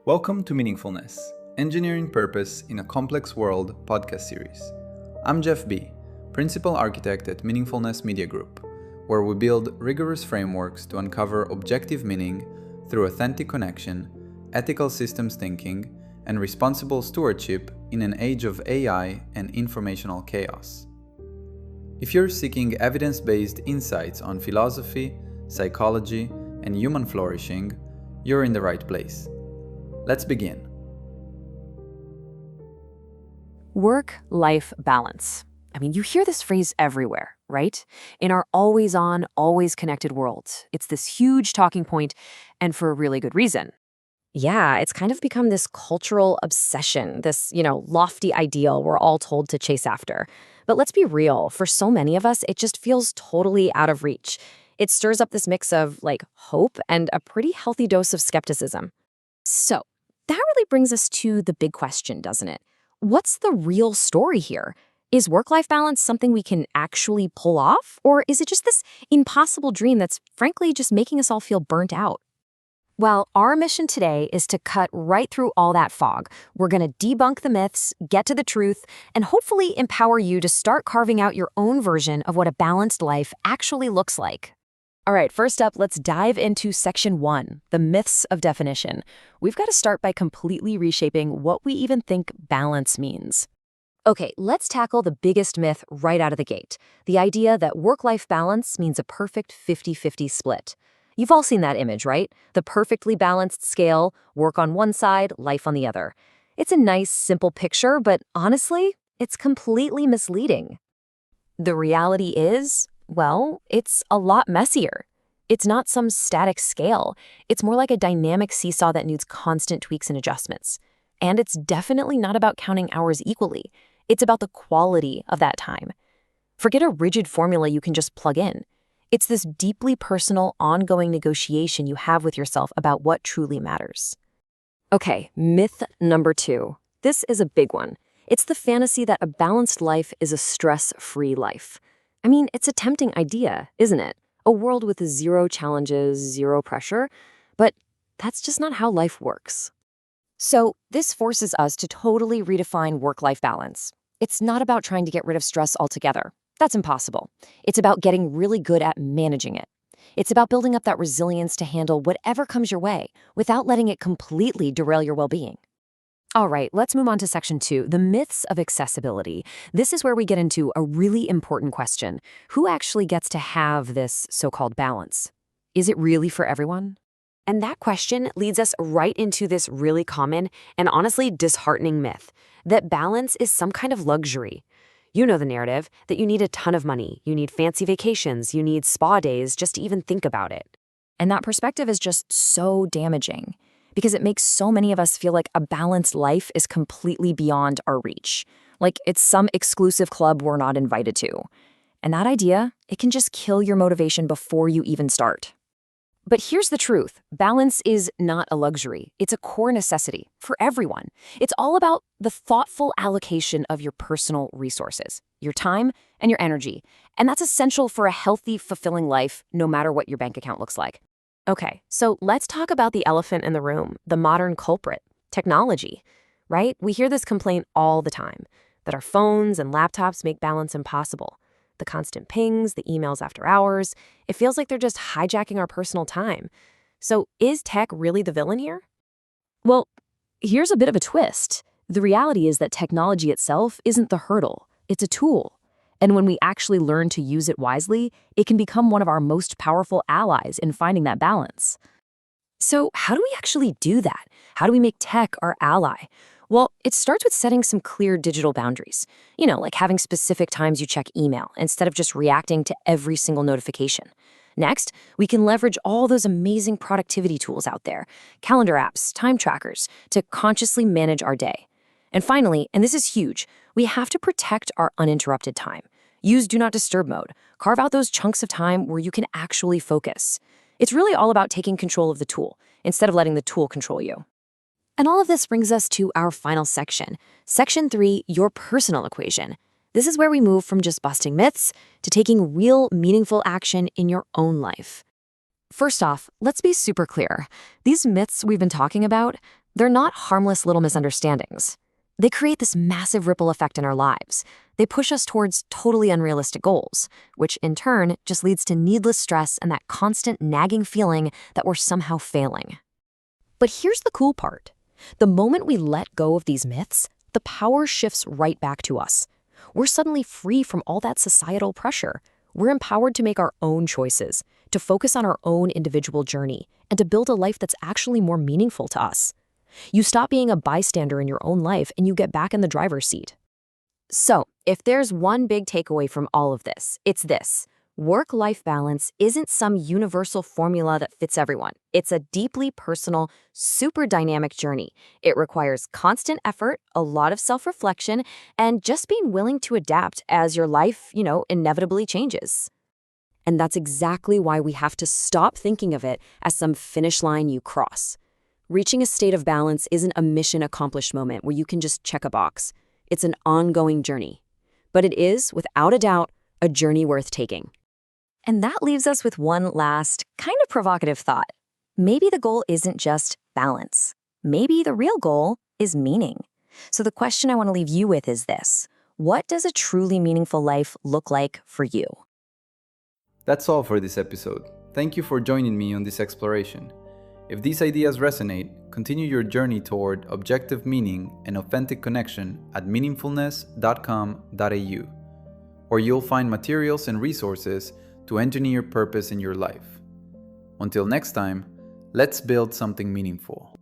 Welcome to Meaningfulness, Engineering Purpose in a Complex World podcast series. I'm Djeff B., Principal Architect at Meaningfulness Media Group, where we build rigorous frameworks to uncover objective meaning through authentic connection, ethical systems thinking, and responsible stewardship in an age of AI and informational chaos. If you're seeking evidence-based insights on philosophy, psychology, and human flourishing, you're in the right place. Let's begin. Work-life balance. I mean, you hear this phrase everywhere, right? In our always-on, always-connected world. It's this huge talking point, and for a really good reason. Yeah, it's kind of become this cultural obsession, this, lofty ideal we're all told to chase after. But let's be real, for so many of us, it just feels totally out of reach. It stirs up this mix of, hope and a pretty healthy dose of skepticism. So, that really brings us to the big question, doesn't it? What's the real story here? Is work-life balance something we can actually pull off? Or is it just this impossible dream that's frankly just making us all feel burnt out? Well, our mission today is to cut right through all that fog. We're going to debunk the myths, get to the truth, and hopefully empower you to start carving out your own version of what a balanced life actually looks like. All right, first up, let's dive into Section 1, the myths of definition. We've got to start by completely reshaping what we even think balance means. Okay, let's tackle the biggest myth right out of the gate, the idea that work-life balance means a perfect 50-50 split. You've all seen that image, right? The perfectly balanced scale, work on one side, life on the other. It's a nice, simple picture, but honestly, it's completely misleading. The reality is, well, it's a lot messier. It's not some static scale. It's more like a dynamic seesaw that needs constant tweaks and adjustments. And it's definitely not about counting hours equally. It's about the quality of that time. Forget a rigid formula you can just plug in. It's this deeply personal, ongoing negotiation you have with yourself about what truly matters. Okay, myth number 2. This is a big one. It's the fantasy that a balanced life is a stress-free life. I mean, it's a tempting idea, isn't it? A world with zero challenges, zero pressure. But that's just not how life works. So this forces us to totally redefine work-life balance. It's not about trying to get rid of stress altogether. That's impossible. It's about getting really good at managing it. It's about building up that resilience to handle whatever comes your way without letting it completely derail your well-being. All right, let's move on to Section 2, the myths of accessibility. This is where we get into a really important question. Who actually gets to have this so-called balance? Is it really for everyone? And that question leads us right into this really common and honestly disheartening myth, that balance is some kind of luxury. You know the narrative, that you need a ton of money, you need fancy vacations, you need spa days just to even think about it. And that perspective is just so damaging, because it makes so many of us feel like a balanced life is completely beyond our reach. Like it's some exclusive club we're not invited to. And that idea, it can just kill your motivation before you even start. But here's the truth. Balance is not a luxury. It's a core necessity for everyone. It's all about the thoughtful allocation of your personal resources, your time and your energy. And that's essential for a healthy, fulfilling life, no matter what your bank account looks like. Okay, so let's talk about the elephant in the room, the modern culprit, technology, right? We hear this complaint all the time, that our phones and laptops make balance impossible. The constant pings, the emails after hours, it feels like they're just hijacking our personal time. So is tech really the villain here? Well, here's a bit of a twist. The reality is that technology itself isn't the hurdle. It's a tool. And when we actually learn to use it wisely, it can become one of our most powerful allies in finding that balance. So how do we actually do that? How do we make tech our ally? Well, it starts with setting some clear digital boundaries. Like having specific times you check email instead of just reacting to every single notification. Next, we can leverage all those amazing productivity tools out there, calendar apps, time trackers, to consciously manage our day. And finally, and this is huge, we have to protect our uninterrupted time. Use Do Not Disturb mode. Carve out those chunks of time where you can actually focus. It's really all about taking control of the tool instead of letting the tool control you. And all of this brings us to our final section. Section 3, your personal equation. This is where we move from just busting myths to taking real, meaningful action in your own life. First off, let's be super clear. These myths we've been talking about, They're not harmless little misunderstandings. They create this massive ripple effect in our lives. They push us towards totally unrealistic goals, which in turn just leads to needless stress and that constant nagging feeling that we're somehow failing. But here's the cool part. The moment we let go of these myths, the power shifts right back to us. We're suddenly free from all that societal pressure. We're empowered to make our own choices, to focus on our own individual journey, and to build a life that's actually more meaningful to us. You stop being a bystander in your own life and you get back in the driver's seat. So, if there's one big takeaway from all of this, it's this. Work-life balance isn't some universal formula that fits everyone. It's a deeply personal, super dynamic journey. It requires constant effort, a lot of self-reflection, and just being willing to adapt as your life, inevitably changes. And that's exactly why we have to stop thinking of it as some finish line you cross. Reaching a state of balance isn't a mission accomplished moment where you can just check a box. It's an ongoing journey. But it is, without a doubt, a journey worth taking. And that leaves us with one last, kind of provocative thought. Maybe the goal isn't just balance. Maybe the real goal is meaning. So the question I want to leave you with is this. What does a truly meaningful life look like for you? That's all for this episode. Thank you for joining me on this exploration. If these ideas resonate, continue your journey toward objective meaning and authentic connection at meaningfulness.com.au, where you'll find materials and resources to engineer purpose in your life. Until next time, let's build something meaningful.